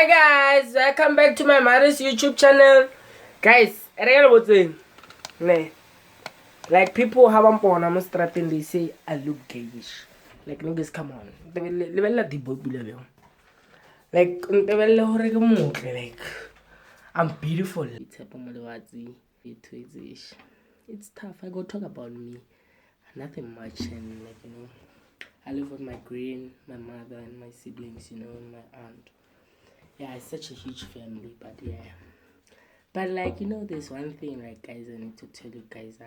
Hi guys, welcome back to my mother's YouTube channel. Guys, like people have on strap and they say I look gayish. Like niggas, come on. Like I'm beautiful. It's tough. I go talk about me. Nothing much, and I live with my my mother and my siblings, and my aunt. Yeah, it's such a huge family, but yeah. But there's one thing, like guys, I need to tell you guys,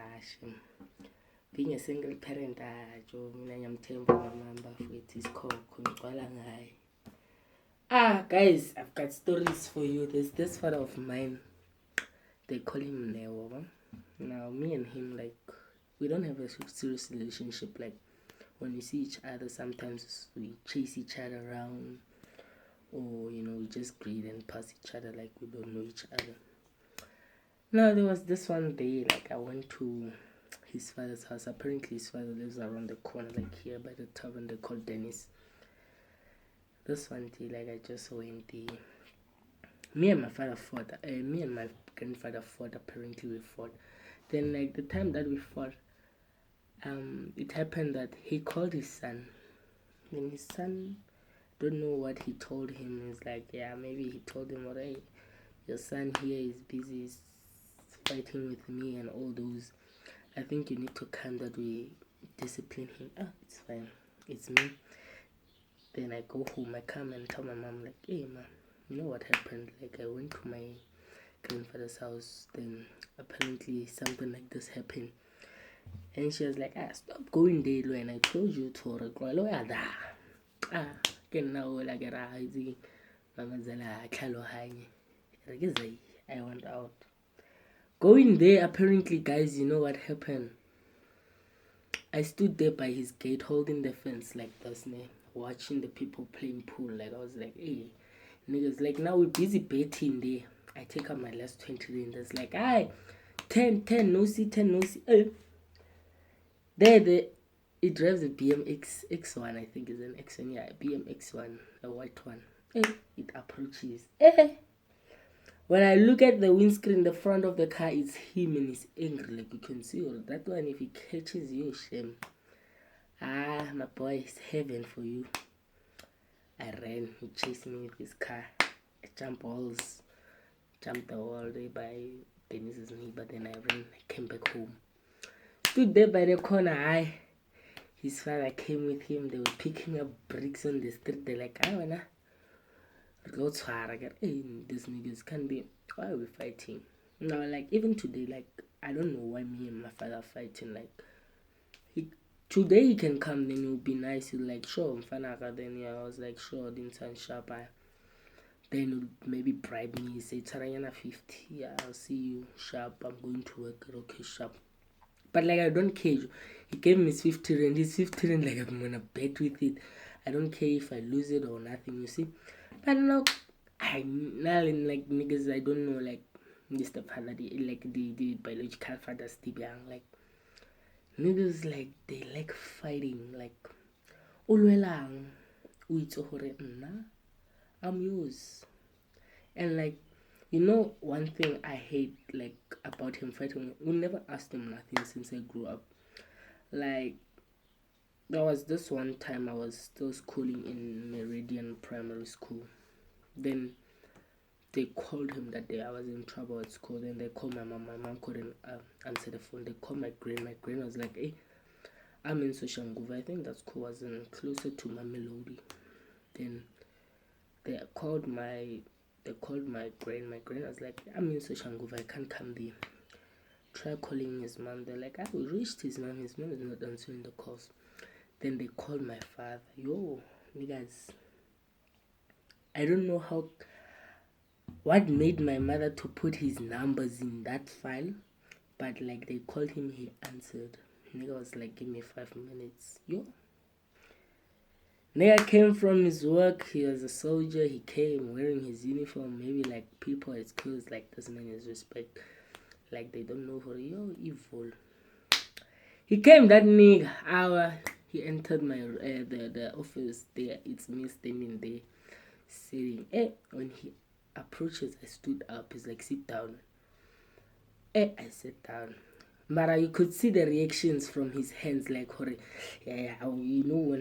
being a single parent, I'm telling my mama it is called Kunqwalangai. Guys, I've got stories for you. There's this father of mine. They call him Neo. Now, me and him, like, we don't have a serious relationship. Like, when we see each other, sometimes we chase each other around, or we just greet and pass each other like we don't know each other. Now there was this one day, like I went to his father's house. Apparently his father lives around the corner, like here by the tavern they call Dennis. This one day, like I just went there. Me and my father fought. Me and my grandfather fought. Apparently we fought. Then like the time that we fought, it happened that he called his son. Then his son, don't know what he told him. He's like, yeah, maybe he told him, alright, your son here is busy fighting with me and all those. I think you need to come that we discipline him. It's fine. It's me. Then I go home. I come and tell my mom, like, hey, man, you know what happened? Like, I went to my grandfather's house. Then apparently something like this happened. And she was like, stop going there, and I told you to recall. I went out. Going there, apparently, guys, you know what happened? I stood there by his gate holding the fence like this, watching the people playing pool. Like, I was like, hey, niggas, like, now we're busy betting there. I take out my last 20 and there's like, 10, no see, 10, no see. There, it drives a BMX X1, I think is an X1, yeah, BMX1, a white one. It approaches. When I look at the windscreen, the front of the car, it's him and he's angry, like you can see. Or that one, if he catches you, shame. My boy, it's heaven for you. I ran. He chased me with his car. I jumped the wall there by Dennis's knee, but then I ran. I came back home. Stood there by the corner. His father came with him. They were picking up bricks on the street. They're like, these niggas can't be. Why are we fighting? Now, like, even today, like, I don't know why me and my father are fighting. Like, today he can come, then he'll be nice. He'll like, sure, mfanaka. Then I was like, sure, didn't sound sharp. Then he'll maybe bribe me. Say, Tarayana 50. Yeah, I'll see you sharp. I'm going to work. Okay, sharp. But like, I don't care. He gave me his 50 rand. His 50 rand, like, I'm gonna bet with it. I don't care if I lose it or nothing, you see. But now, now like niggas, I don't know, like Mr. Father, like the biological father still young, like niggas, like they like fighting, like ulwelang, I'm yours. And like, one thing I hate like about him fighting, we never asked him nothing since I grew up. Like, there was this one time I was still schooling in Meridian Primary School. Then they called him that day. I was in trouble at school. Then they called my mom. My mom couldn't answer the phone. They called my grand. My grand was like, hey, I'm in Soshanguve. I think that school was closer to Mamelodi. Then they called my grand. My grand was like, I'm in Soshanguve. I can't come there. Try calling his mom. They're like, we reached his mom. His mom is not answering the calls. Then they called my father. Yo, niggas, I don't know what made my mother to put his numbers in that file, but like they called him, he answered. Nigga was like, give me 5 minutes. Yo, nigga came from his work. He was a soldier. He came wearing his uniform. Maybe like people at schools, like, this man is respect. Like, they don't know who. Yo, evil. He came, that nigga. He entered my the office there. It's me standing there. sitting. When he approaches, I stood up. He's like, sit down. I sat down. But you could see the reactions from his hands, like, yeah, you know,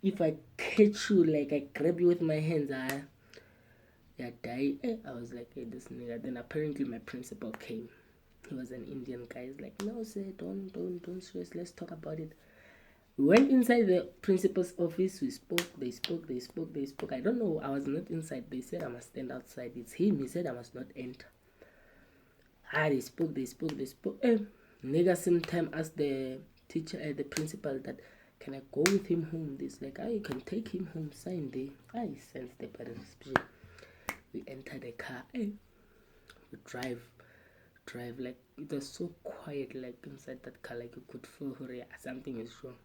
if I catch you, like, I grab you with my hands, yeah, die. I was like, hey, this nigga. Then apparently my principal came. He was an Indian guy. He's like, no, sir, don't stress. Let's talk about it. We went inside the principal's office. We spoke. They spoke. I don't know. I was not inside. They said I must stand outside. It's him. He said I must not enter. They spoke. Nigga sometime asked the teacher, the principal, that can I go with him home? This like, you can take him home. Sign there. I sent the parents. We enter the car. We drive. Like it was so quiet, like inside that car, like you could feel something is wrong.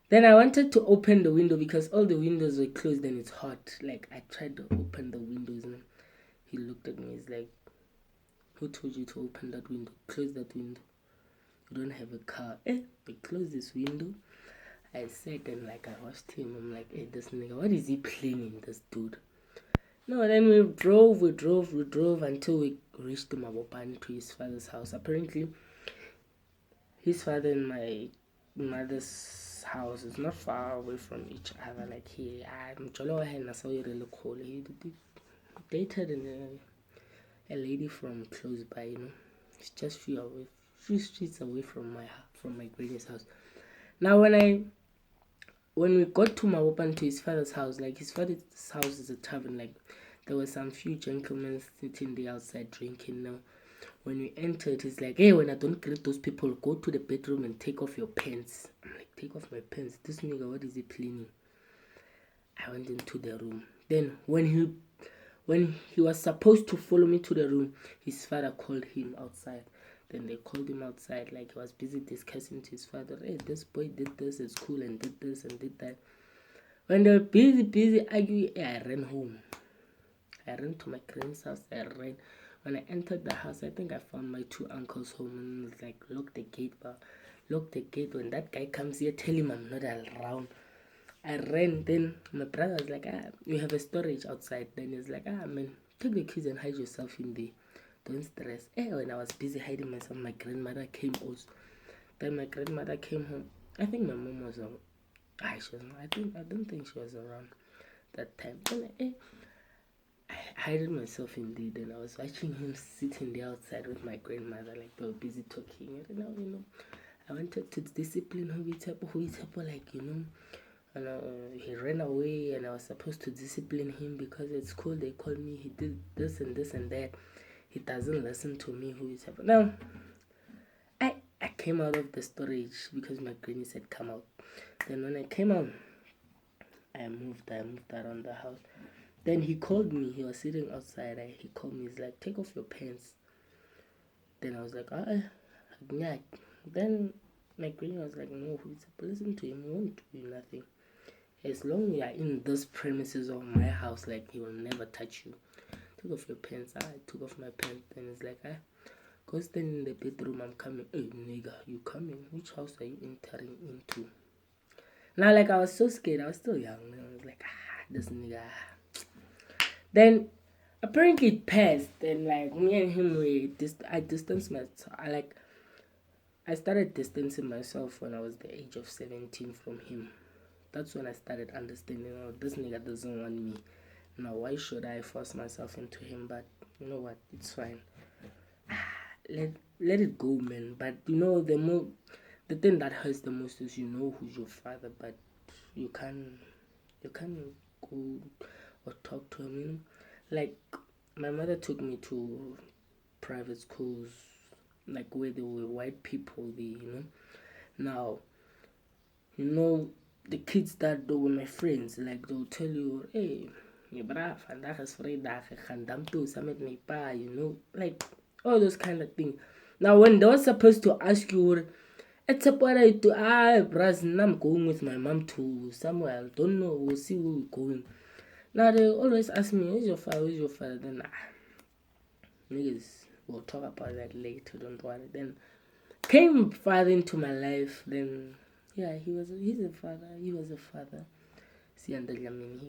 Then I wanted to open the window because all the windows were closed and it's hot. Like I tried to open the windows and he looked at me. He's like, who told you to open that window? Close that window. You don't have a car. We closed this window. I sat and like I watched him. I'm like, hey, this nigga, what is he planning, this dude? No, then we drove until we reached Mabopan, to his father's house. Apparently, his father and my mother's house is not far away from each other. Like I'm really cool. He dated a lady from close by, you know. It's just few streets away from my granny's house. Now when we got to Mabopan, to his father's house, like his father's house is a tavern, like there were some few gentlemen sitting there outside drinking. Now when we entered, he's like, hey, when I don't greet those people, go to the bedroom and take off your pants. I'm like, take off my pants? This nigga, what is he planning? I went into the room. Then when he was supposed to follow me to the room, his father called him outside. Then they called him outside, like he was busy discussing to his father, hey, this boy did this at school and did this and did that. When they were busy arguing, I ran home. I ran to my grand's house. When I entered the house, I think I found my two uncles home and was like, lock the gate, but lock the gate. When that guy comes here, tell him I'm not around. I ran. Then my brother was like, you have a storage outside. Then he's like, man, take the keys and hide yourself in there. Don't stress. When I was busy hiding myself, my grandmother came also. Then my grandmother came home. I think my mom was around. I don't think she was around that time. Then I hid myself in there. Then I was watching him sitting there outside with my grandmother, like they were busy talking. And now, I wanted to discipline Huitapo, like, and he ran away, and I was supposed to discipline him because at school they called me, he did this and this and that. He doesn't listen to me, Huitapo. Now, I came out of the storage because my granny said come out. Then when I came out, I moved around the house. Then he called me. He was sitting outside. He called me. He's like, take off your pants. Then I was like, yeah. Then my granny was like, no, listen to him. He won't do you nothing. As long as you are in those premises of my house, like, he will never touch you. Take off your pants. I took off my pants. Then he's like, go stand in the bedroom. I'm coming. Hey, nigga, you coming? Which house are you entering into? Now, like, I was so scared. I was still young. I was like, this nigga. Then apparently it passed, and like me and him I distanced myself. I started distancing myself when I was the age of 17 from him. That's when I started understanding, this nigga doesn't want me. Now why should I force myself into him? But you know what, it's fine. Let it go, man. But the thing that hurts the most is who's your father, but you can't go or talk to him. Like, my mother took me to private schools, like where there were white people there. Now, the kids that were my friends, like they'll tell you, hey, like all those kind of things. Now, when they were supposed to ask you, it's a what I do, bros, I'm going with my mom to somewhere, I don't know, we'll see where we're going. Now they always ask me, where's your father? Then niggas, we'll talk about that later, don't worry. Then came father into my life. Then he's a father. He was a father. See, and I mean,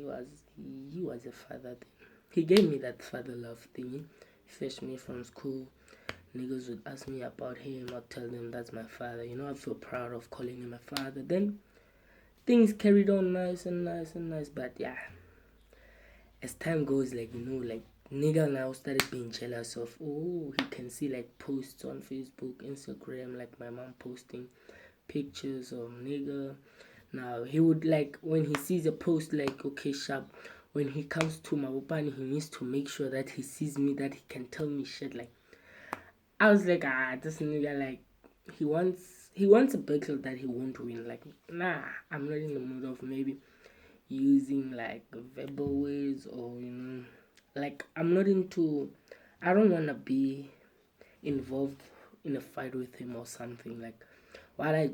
he was a father then. He gave me that father love thing. He fetched me from school. Niggas would ask me about him. I'd tell them that's my father. You know, I feel proud of calling him my father. Then things carried on nice and nice and nice. But yeah, as time goes, like, you know, like, nigga now started being jealous of, oh, he can see like posts on Facebook, Instagram, like my mom posting pictures of nigga. Now he would, like, when he sees a post, like, okay, sharp, when he comes to Mabopani, he needs to make sure that he sees me, that he can tell me shit. Like, I was like, this nigga, like, he wants a battle that he won't win. Like, nah, I'm not in the mood of maybe using like verbal words, or, you know, like, I'm not into, I don't want to be involved in a fight with him or something. Like, what I,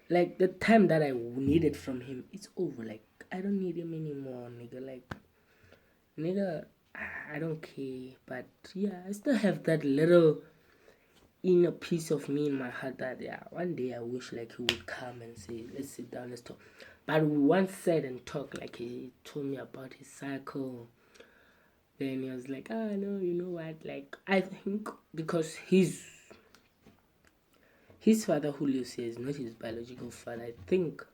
like, the time that I needed from him, it's over. Like, I don't need him anymore, nigga. Like, nigga, I don't care. But yeah, I still have that little inner piece of me in my heart that, yeah, one day I wish like he would come and say, let's sit down, let's talk. But we once sat and talked, like, he told me about his cycle. Then he was like, no, you know what, like, I think because his father who lives here is not his biological father. I think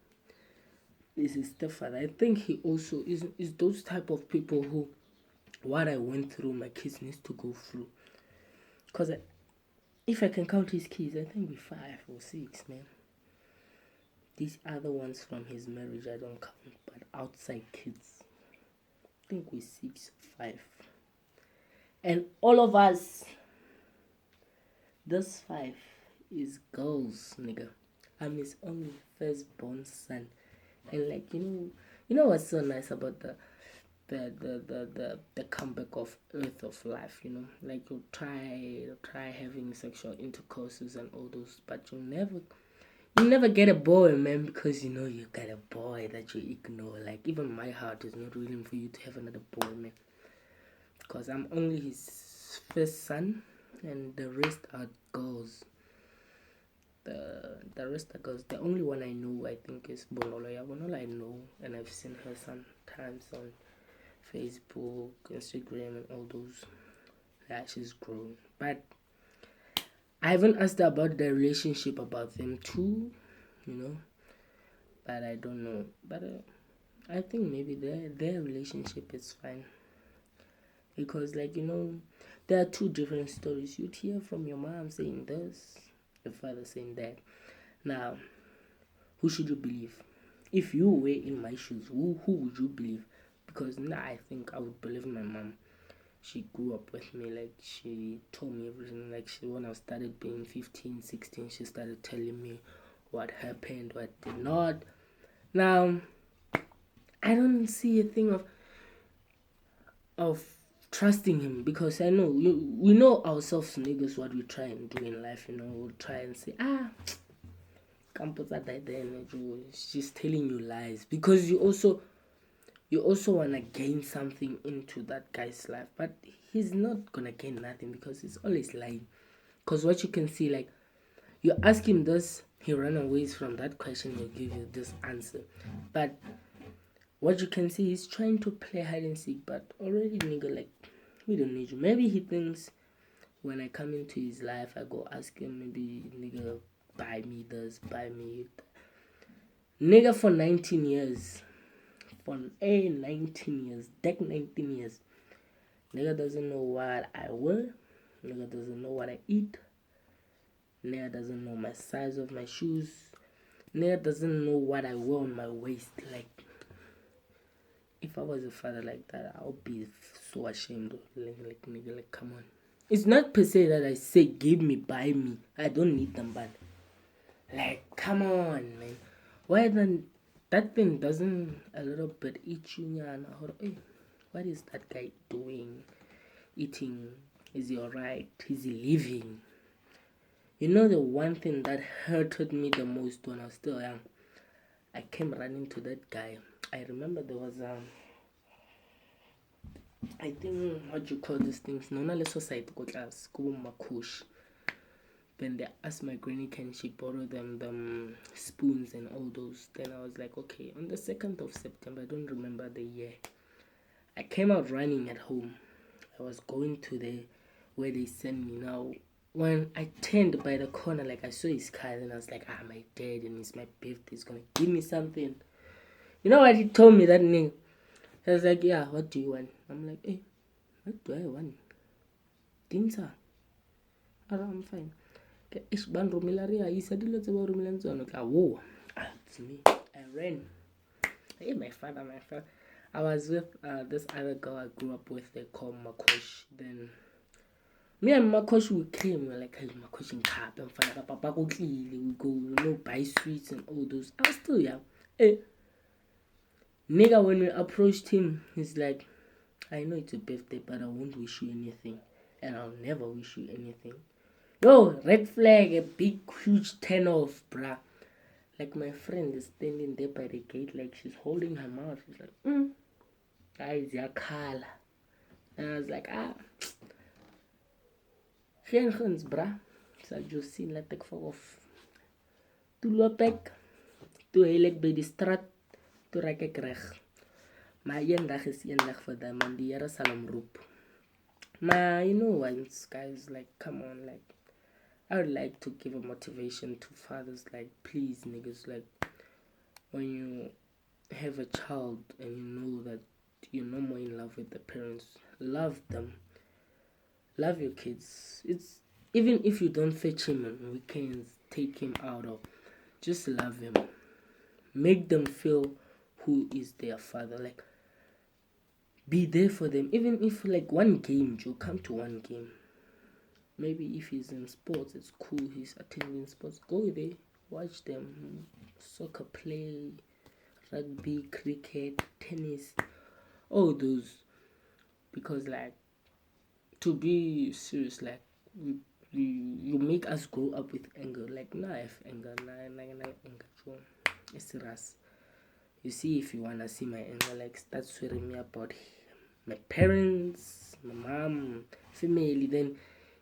is his stepfather. I think he also is those type of people who, what I went through, my kids needs to go through. Because if I can count his kids, I think we're 5 or 6, man. These other ones from his marriage I don't count, but outside kids, I think we're 6, 5. And all of us, this 5 is girls, nigga. I'm his only firstborn son. And like, you know what's so nice about the comeback of earth of life, you know, like, you'll try having sexual intercourses and all those, but you never get a boy, man, because you know you got a boy that you ignore. Like, even my heart is not willing for you to have another boy, man, because I'm only his first son, and the rest are girls. The rest are girls. The only one I know, I think, is Bonolo. Yeah, Bonolo I know, and I've seen her sometimes on Facebook, Instagram, and all those. Yeah, she's grown. But I haven't asked her about the relationship, about them too, you know. But I don't know. But I think maybe their relationship is fine. Because, like, you know, there are two different stories. You'd hear from your mom saying this, your father saying that. Now, who should you believe? If you were in my shoes, who would you believe? Because now I think I would believe my mom. She grew up with me, like, she told me everything. Like, when I started being 15, 16, she started telling me what happened, what did not. Now, I don't see a thing of trusting him, because I know we know ourselves, niggas, what we try and do in life. You know, we'll try and say, she's telling you lies, because you also want to gain something into that guy's life, but he's not gonna gain nothing, because he's always lying. Because what you can see, like, you ask him this, he run away from that question, he'll give you this answer. But what you can see, he's trying to play hide and seek. But already, nigga, like, we don't need you. Maybe he thinks when I come into his life, I go ask him, maybe, nigga, buy me this, buy me that. Nigga, for 19 years, for 19 years, deck 19 years, nigga doesn't know what I wear, nigga doesn't know what I eat, nigga doesn't know my size of my shoes, nigga doesn't know what I wear on my waist. Like, if I was a father like that, I would be so ashamed of, like, nigga, like, come on. It's not per se that I say give me, buy me, I don't need them, but like, come on, man. Why then that thing doesn't a little bit eat you? Hey, what is that guy doing? Eating? Is he alright? Is he living? You know, the one thing that hurted me the most when I was still young, I came running to that guy. I remember there was I think, what you call these things, no, not society go class, go makush. When they asked my granny can she borrow them the spoons and all those, then I was like, okay. On the 2nd of September, I don't remember the year, I came out running at home. I was going to the where they sent me. Now when I turned by the corner, like I saw his car, and I was like, my dad, and it's my birthday, he's gonna give me something. You know what he told me that name? He was like, yeah, what do you want? I'm like, hey, what do I want? Dinner. I'm fine. It's me. I ran. Hey, my father. I was with this other girl I grew up with. They call Makosh. Then me and Makosh, we came. We're like, hey, Makosh in cap and Papa go clearly. We go, buy sweets and all those. I was still young. Hey, nigga, when we approached him, he's like, I know it's a birthday, but I won't wish you anything, and I'll never wish you anything. Yo, red flag, a big, huge turn off, bruh. Like my friend is standing there by the gate, like she's holding her mouth. She's like, guys, your color. And I was like, geen guns, bruh. Sal just sien laat ek vir of. Toe loop ek, toe heel ek by die straat, toe raak ek reg. Maar eendag is eendag vir daai man, die Here sal hom roep. Maar you know once, guys, like, come on, like, I would like to give a motivation to fathers, like, please, niggas, like, when you have a child and you know that you're no more in love with the parents, love them. Love your kids. It's even if you don't fetch him on weekends, take him out, or just love him. Make them feel who is their father. Like, be there for them. Even if like one game, you come to one game. Maybe if he's in sports, it's cool, he's attending sports, go there, watch them, soccer play, rugby, cricket, tennis, all those. Because like, to be serious, like, you make us grow up with anger. Like, now I have anger, anger, it's serious. You see, if you wanna see my anger, like, start swearing me about my parents, my mom, family, then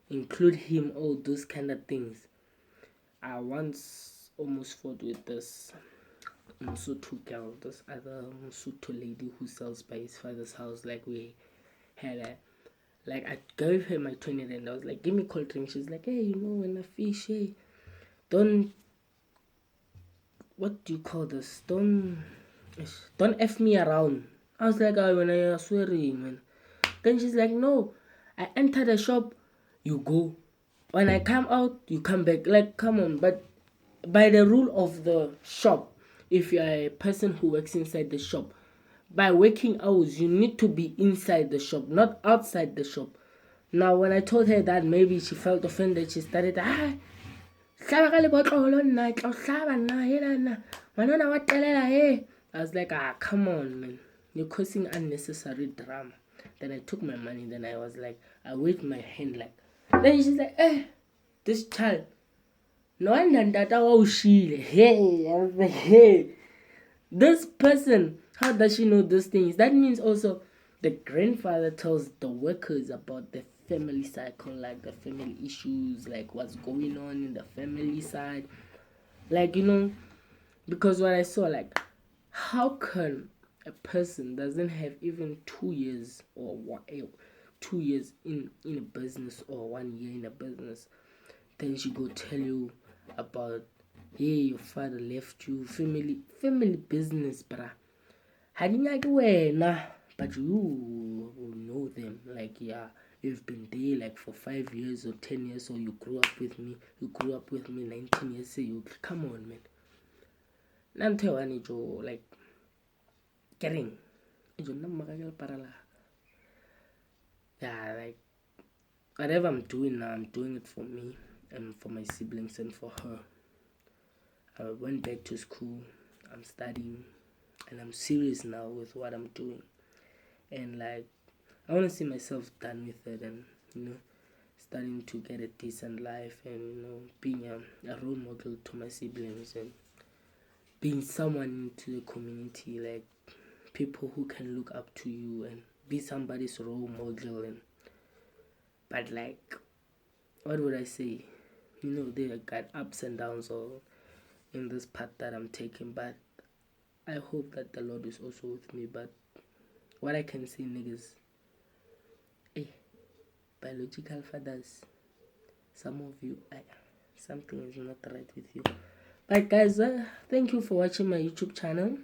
include him, all those kind of things. I once almost fought with this Msutu girl, this other Msutu lady who sells by his father's house. Like, we had I gave her my 20 and I was like, give me cold drink. She's like, hey, when I fish, hey, don't, what do you call this? Don't F me around. I was like, when I swearing, man. Then she's like, no, I enter the shop, you go. When I come out, you come back. Like, come on. But by the rule of the shop, if you're a person who works inside the shop, by working hours, you need to be inside the shop, not outside the shop. Now, when I told her that, maybe she felt offended. She started, I was like, come on, man. You're causing unnecessary drama. Then I took my money. Then I was like, I waved my hand like. Then she's like, this child. No wonder that hey, I was like, hey. This person, how does she know those things? That means also the grandfather tells the workers about the family cycle, like the family issues, like what's going on in the family side. Like, because what I saw, like, how can a person doesn't have even 2 years or 2 years in a business or 1 year in a business, then she go tell you about, hey, your father left you, family business, bruh. But you know them, like, yeah, you've been there like for 5 years or 10 years, or you grew up with me 19 years, so you come on, man. Nanto like getting yeah, like, whatever I'm doing now, I'm doing it for me and for my siblings and for her. I went back to school, I'm studying, and I'm serious now with what I'm doing. And like, I want to see myself done with it, and starting to get a decent life, and being a role model to my siblings, and being someone into the community, like people who can look up to you and be somebody's role model. And but like, what would I say? You know, they got ups and downs all in this path that I'm taking, but I hope that the Lord is also with me. But what I can see, niggas, biological fathers, some of you, something is not right with you. But guys, thank you for watching my YouTube channel.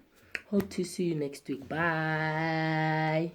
Hope to see you next week. Bye.